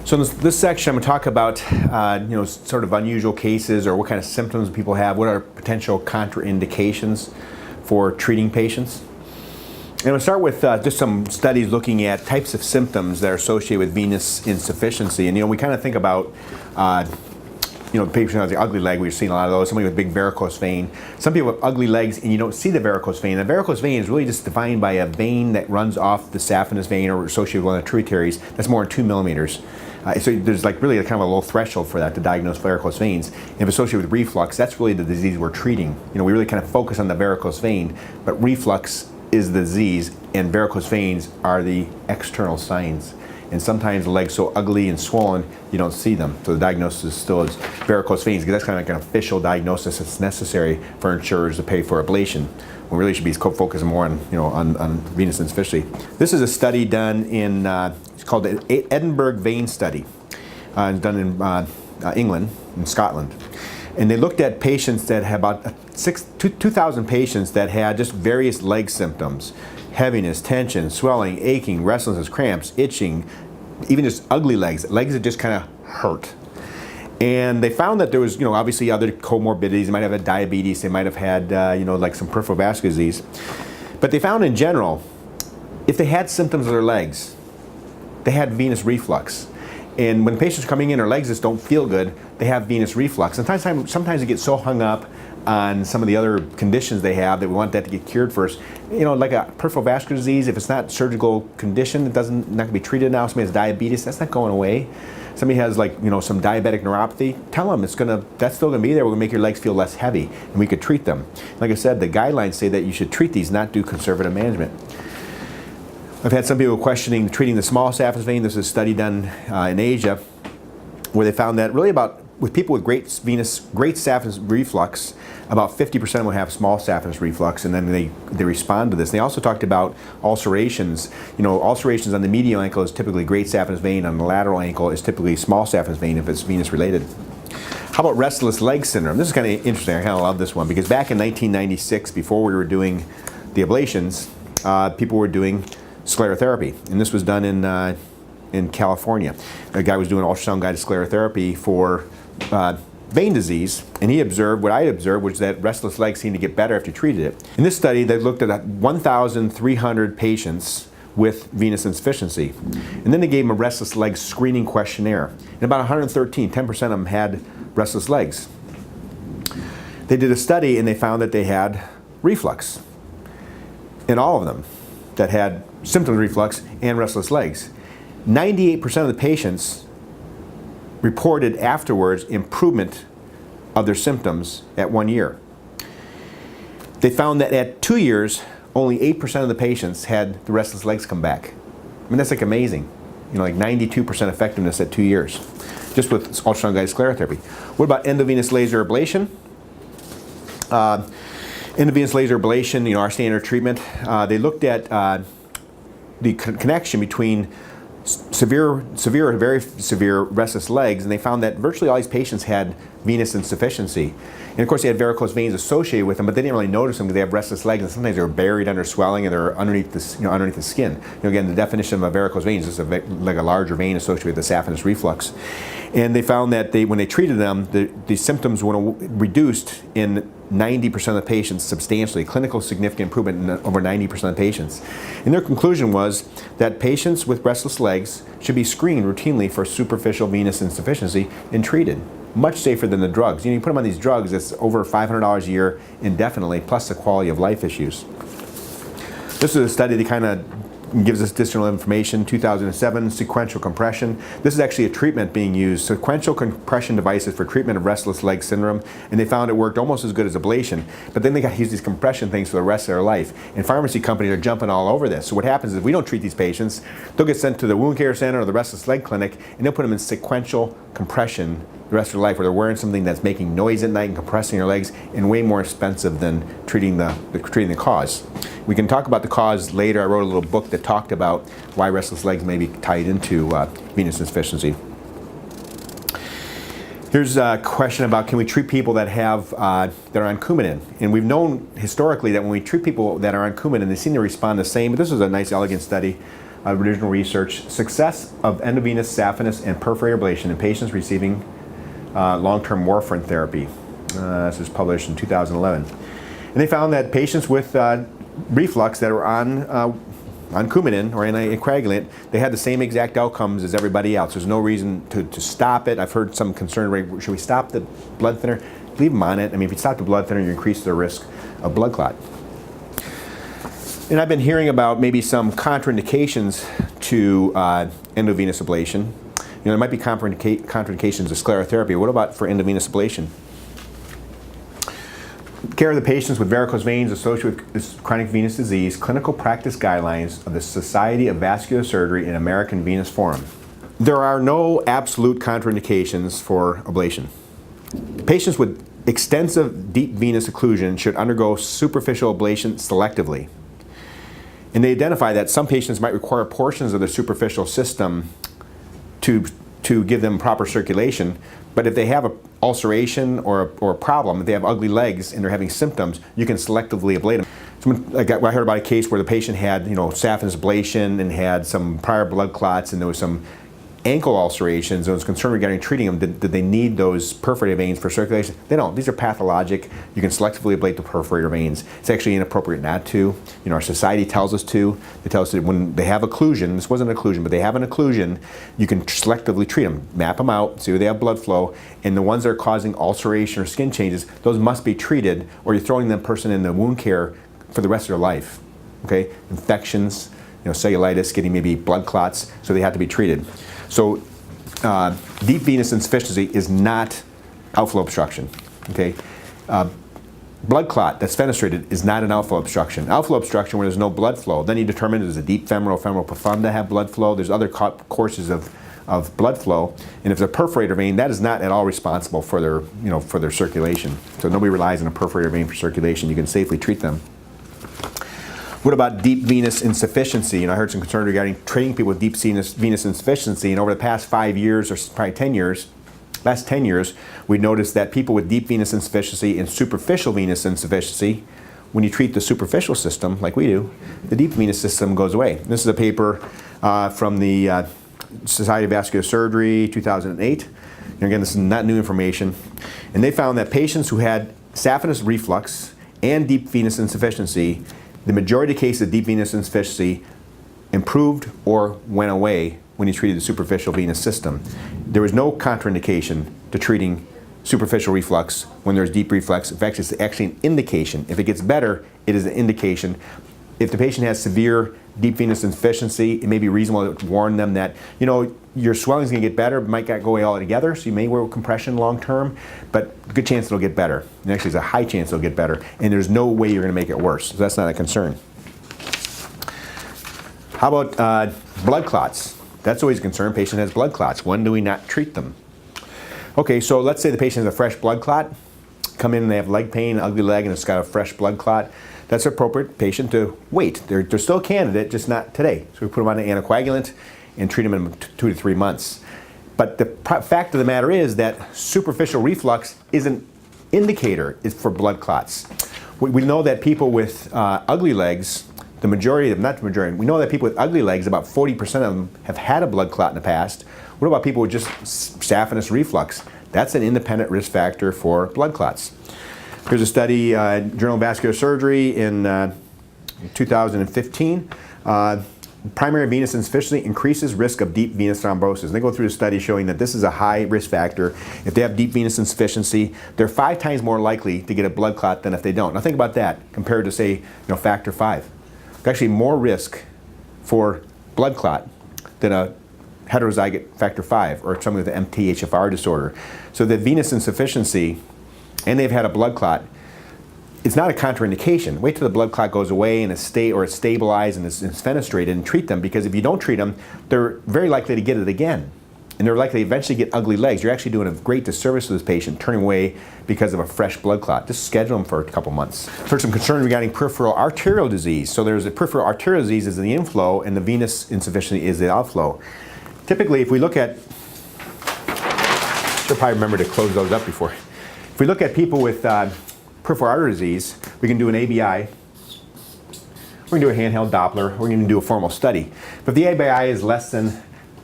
So in this section, I'm going to talk about sort of unusual cases or what kind of symptoms people have, what are potential contraindications for treating patients. And we'll start with just some studies looking at types of symptoms that are associated with venous insufficiency. And we kind of think about patients who have the ugly leg. We've seen a lot of those. Somebody with big varicose vein. Some people have ugly legs and you don't see the varicose vein. The varicose vein is really just defined by a vein that runs off the saphenous vein or associated with one of the tributaries. That's more than 2 millimeters. So there's really kind of a low threshold for that to diagnose varicose veins. And if associated with reflux, that's really the disease we're treating. We really kind of focus on the varicose vein, but reflux is the disease and varicose veins are the external signs. And sometimes the leg's so ugly and swollen, you don't see them. So the diagnosis still is varicose veins, because that's kind of like an official diagnosis that's necessary for insurers to pay for ablation. We really should be focusing more on venous insufficiency. This is a study done in, it's called the Edinburgh Vein Study. It's done in England, in Scotland. And they looked at patients that had about 2,000 patients that had just various leg symptoms. Heaviness, tension, swelling, aching, restlessness, cramps, itching, even just ugly legs that just kind of hurt. And they found that there was, obviously other comorbidities. They might have had diabetes, they might have had, like some peripheral vascular disease. But they found in general, if they had symptoms of their legs, they had venous reflux. And when patients are coming in, their legs just don't feel good, they have venous reflux. And sometimes they get so hung up on some of the other conditions they have that we want that to get cured first. Like a peripheral vascular disease, if it's not a surgical condition, not going to be treated now. Somebody has diabetes, that's not going away. Somebody has some diabetic neuropathy, tell them that's still going to be there. We're going to make your legs feel less heavy, and we could treat them. Like I said, the guidelines say that you should treat these, not do conservative management. I've had some people questioning treating the small saphenous vein. This is a study done in Asia where they found that really with people with great saphenous reflux, about 50% of them will have small saphenous reflux, and then they respond to this. And they also talked about ulcerations. Ulcerations on the medial ankle is typically great saphenous vein. On the lateral ankle is typically small saphenous vein if it's venous related. How about restless leg syndrome? This is kind of interesting. I kind of love this one because back in 1996, before we were doing the ablations, people were doing sclerotherapy, and this was done in California. A guy was doing ultrasound-guided sclerotherapy for vein disease, and he observed, what I observed was that restless legs seemed to get better after you treated it. In this study, they looked at 1,300 patients with venous insufficiency, and then they gave them a restless leg screening questionnaire. And about 113, 10% of them had restless legs. They did a study and they found that they had reflux in all of them that had symptoms of reflux and restless legs. 98% of the patients reported afterwards improvement of their symptoms at 1 year. They found that at 2 years, only 8% of the patients had the restless legs come back. I mean, that's amazing. 92% effectiveness at 2 years, just with ultrasound-guided sclerotherapy. What about endovenous laser ablation? Endovenous laser ablation, our standard treatment, they looked at the connection between severe or very severe restless legs, and they found that virtually all these patients had venous insufficiency. And of course they had varicose veins associated with them, but they didn't really notice them because they have restless legs, and sometimes they're buried under swelling and they're underneath the skin. Again, the definition of a varicose vein is just like a larger vein associated with the saphenous reflux. And they found that when they treated them, the symptoms were reduced in 90% of the patients substantially, clinical significant improvement in over 90% of patients. And their conclusion was that patients with restless legs should be screened routinely for superficial venous insufficiency and treated. Much safer than the drugs. You put them on these drugs, it's over $500 a year indefinitely, plus the quality of life issues. This is a study that kind of gives us additional information. 2007, sequential compression. This is actually a treatment being used, sequential compression devices for treatment of restless leg syndrome, and they found it worked almost as good as ablation, but then they got to use these compression things for the rest of their life, and pharmacy companies are jumping all over this. So what happens is if we don't treat these patients, they'll get sent to the wound care center or the restless leg clinic, and they'll put them in sequential compression the rest of their life, where they're wearing something that's making noise at night and compressing their legs, and way more expensive than treating the cause. We can talk about the cause later. I wrote a little book that talked about why restless legs may be tied into venous insufficiency. Here's a question about, can we treat people that are on Coumadin? And we've known historically that when we treat people that are on Coumadin, they seem to respond the same. But this is a nice, elegant study original research, success of endovenous, saphenous, and peripheral ablation in patients receiving long-term warfarin therapy. This was published in 2011. And they found that patients with reflux that were on Coumadin or anticoagulant, they had the same exact outcomes as everybody else. There's no reason to stop it. I've heard some concern, should we stop the blood thinner? Leave them on it. I mean, if you stop the blood thinner, you increase the risk of blood clot. And I've been hearing about maybe some contraindications to endovenous ablation. There might be contraindications to sclerotherapy. What about for endovenous ablation? Care of the patients with varicose veins associated with chronic venous disease, clinical practice guidelines of the Society of Vascular Surgery and American Venous Forum. There are no absolute contraindications for ablation. Patients with extensive deep venous occlusion should undergo superficial ablation selectively. And they identify that some patients might require portions of the superficial system to give them proper circulation, but if they have an ulceration or a problem, if they have ugly legs and they're having symptoms, you can selectively ablate them. I heard about a case where the patient had, saphenous ablation and had some prior blood clots, and there was some ankle ulcerations, and was concerned regarding treating them. Did they need those perforated veins for circulation? They don't. These are pathologic. You can selectively ablate the perforated veins. It's actually inappropriate not to. Our society tells us to. They tell us that when they have occlusion, this wasn't an occlusion, but they have an occlusion, you can selectively treat them, map them out, see where they have blood flow, and the ones that are causing ulceration or skin changes, those must be treated, or you're throwing that person in the wound care for the rest of their life. Okay? Infections, cellulitis, getting maybe blood clots, so they have to be treated. So deep venous insufficiency is not outflow obstruction. Okay? Blood clot that's fenestrated is not an outflow obstruction. Outflow obstruction where there's no blood flow, then you determine there's a deep femoral profunda have blood flow. There's other courses of blood flow, and if it's a perforator vein, that is not at all responsible for their circulation. So nobody relies on a perforator vein for circulation. You can safely treat them. What about deep venous insufficiency? I heard some concern regarding treating people with deep venous insufficiency, and over the past 5 years, or probably 10 years, last 10 years, we noticed that people with deep venous insufficiency and superficial venous insufficiency, when you treat the superficial system, like we do, the deep venous system goes away. This is a paper from the Society of Vascular Surgery, 2008. And again, this is not new information. And they found that patients who had saphenous reflux and deep venous insufficiency, the majority of cases of deep venous insufficiency improved or went away when you treated the superficial venous system. There was no contraindication to treating superficial reflux when there's deep reflux. In fact, it's actually an indication. If it gets better, it is an indication. If the patient has severe deep venous insufficiency, it may be reasonable to warn them that, your swelling's going to get better, but might not go away altogether, so you may wear compression long term, but good chance it'll get better. And actually, there's a high chance it'll get better, and there's no way you're going to make it worse. So that's not a concern. How about blood clots? That's always a concern. Patient has blood clots. When do we not treat them? Okay, so let's say the patient has a fresh blood clot. Come in and they have leg pain, ugly leg, and it's got a fresh blood clot. That's an appropriate patient to wait. They're still a candidate, just not today. So we put them on an anticoagulant and treat them in 2 to 3 months. But the fact of the matter is that superficial reflux is an indicator for blood clots. We know that people with ugly legs, the majority of them, not the majority, we know that people with ugly legs, about 40% of them have had a blood clot in the past. What about people with just saphenous reflux? That's an independent risk factor for blood clots. Here's a study, Journal of Vascular Surgery in 2015. Primary venous insufficiency increases risk of deep venous thrombosis. And they go through the study showing that this is a high risk factor. If they have deep venous insufficiency, they're 5 times more likely to get a blood clot than if they don't. Now think about that compared to, say, factor 5. There's actually more risk for blood clot than a heterozygote factor 5 or someone with an MTHFR disorder. So the venous insufficiency, and they've had a blood clot, it's not a contraindication. Wait till the blood clot goes away and it's stabilized and it's fenestrated, and treat them, because if you don't treat them, they're very likely to get it again. And they're likely to eventually get ugly legs. You're actually doing a great disservice to this patient, turning away because of a fresh blood clot. Just schedule them for a couple months. There's some concern regarding peripheral arterial disease. So there's a peripheral arterial disease is the inflow, and the venous insufficiency is the outflow. Typically, if we look at, you'll probably remember to close those up before. If we look at people with peripheral artery disease, we can do an ABI. we're going to do a handheld Doppler, we're going to do a formal study. But if the ABI is less than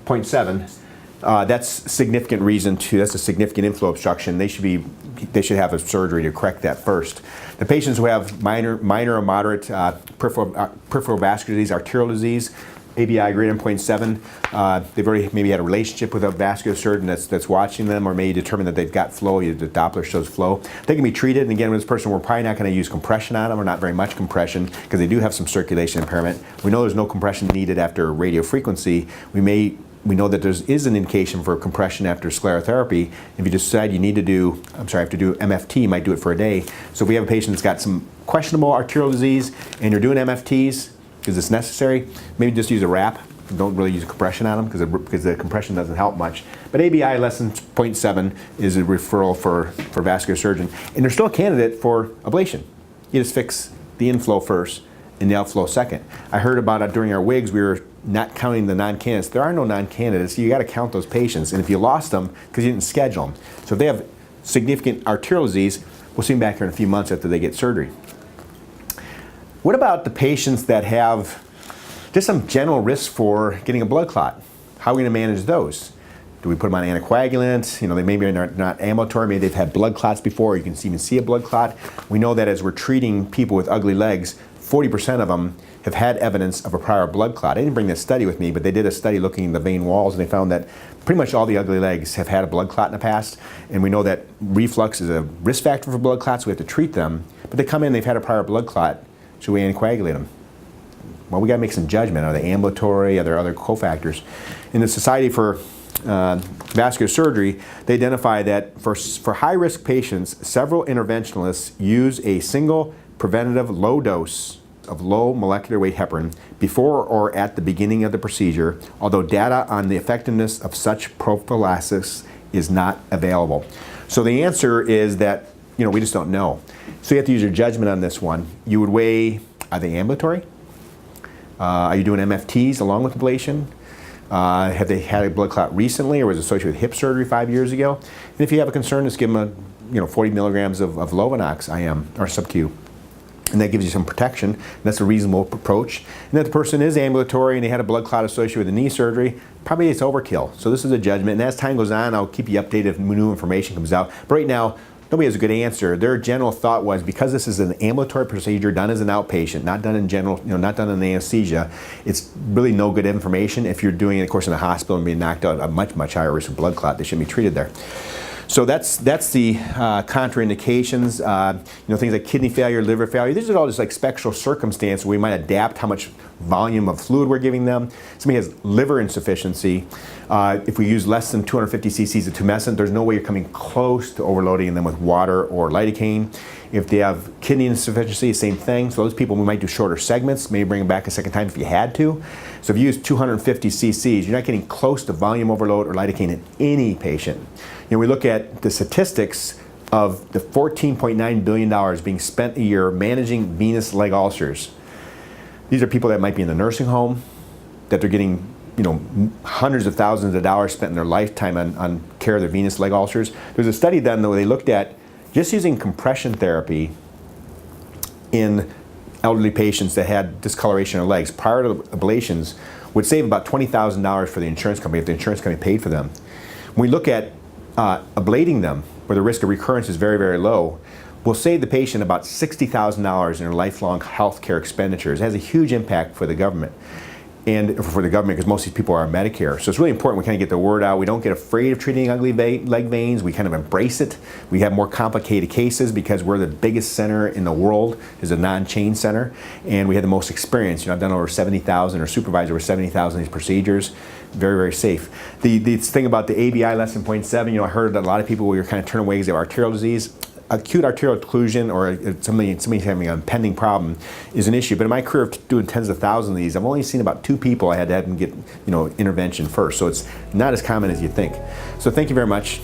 0.7, that's significant reason that's a significant inflow obstruction. They should have a surgery to correct that first. The patients who have minor or moderate peripheral vascular disease, arterial disease, ABI greater than 0.7, they've already maybe had a relationship with a vascular surgeon that's watching them, or maybe determined that they've got flow. The Doppler shows flow. They can be treated. And again, with this person, we're probably not going to use compression on them, or not very much compression, because they do have some circulation impairment. We know there's no compression needed after radiofrequency. We know that there is an indication for compression after sclerotherapy. If you decide you need to do, have to do MFT, you might do it for a day. So if we have a patient that's got some questionable arterial disease and you're doing MFTs, because it's necessary, maybe just use a wrap. Don't really use compression on them, because the compression doesn't help much. But ABI less than 0.7 is a referral for vascular surgeon. And they're still a candidate for ablation. You just fix the inflow first and the outflow second. I heard about it during our WIGs. We were not counting the non-candidates. There are no non-candidates. You got to count those patients. And if you lost them, because you didn't schedule them. So if they have significant arterial disease, we'll see them back here in a few months after they get surgery. What about the patients that have just some general risk for getting a blood clot? How are we going to manage those? Do we put them on anticoagulants? They maybe are not ambulatory, maybe they've had blood clots before, you can even see a blood clot. We know that as we're treating people with ugly legs, 40% of them have had evidence of a prior blood clot. I didn't bring this study with me, but they did a study looking at the vein walls, and they found that pretty much all the ugly legs have had a blood clot in the past. And we know that reflux is a risk factor for blood clots, so we have to treat them. But they come in, they've had a prior blood clot. Should we anticoagulate them? Well, we got to make some judgment. Are they ambulatory? Are there other cofactors? In the Society for Vascular Surgery, they identify that for high-risk patients, several interventionalists use a single preventative low dose of low molecular weight heparin before or at the beginning of the procedure, although data on the effectiveness of such prophylaxis is not available. So the answer is that we just don't know. So you have to use your judgment on this one. You would weigh, are they ambulatory? Are you doing MFTs along with ablation? Have they had a blood clot recently, or was it associated with hip surgery 5 years ago? And if you have a concern, just give them 40 milligrams of Lovenox IM or sub-Q. And that gives you some protection. And that's a reasonable approach. And if the person is ambulatory and they had a blood clot associated with the knee surgery, probably it's overkill. So this is a judgment. And as time goes on, I'll keep you updated if new information comes out. But right now, nobody has a good answer. Their general thought was, because this is an ambulatory procedure done as an outpatient, not done in general, not done in anesthesia, it's really no good information. If you're doing it, of course, in a hospital and being knocked out, a much, much higher risk of blood clot, they shouldn't be treated there. So that's the contraindications. Things like kidney failure, liver failure. These are all just like special circumstances where we might adapt how much volume of fluid we're giving them. Somebody has liver insufficiency. If we use less than 250 cc's of tumescent, there's no way you're coming close to overloading them with water or lidocaine. If they have kidney insufficiency, same thing. So those people, we might do shorter segments, maybe bring them back a second time if you had to. So if you use 250 cc's, you're not getting close to volume overload or lidocaine in any patient. We look at the statistics of the $14.9 billion being spent a year managing venous leg ulcers. These are people that might be in the nursing home, that they're getting hundreds of thousands of dollars spent in their lifetime on care of their venous leg ulcers. There's a study done where they looked at just using compression therapy in elderly patients that had discoloration of legs prior to ablations would save about $20,000 for the insurance company if the insurance company paid for them. When we look at ablating them, where the risk of recurrence is very, very low, will save the patient about $60,000 in their lifelong health care expenditures. It has a huge impact for the government. And for the government, because most of these people are on Medicare. So it's really important we kind of get the word out. We don't get afraid of treating ugly leg veins. We kind of embrace it. We have more complicated cases because we're the biggest center in the world, is a non-chain center, and we have the most experience. I've done over 70,000 or supervised over 70,000 of these procedures. Very, very safe. The thing about the ABI less than 0.7, I heard that a lot of people were kind of turning away because they have arterial disease. Acute arterial occlusion or somebody having a impending problem is an issue. But in my career of doing tens of thousands of these, I've only seen about 2 people I had to have them get intervention first. So it's not as common as you think. So thank you very much.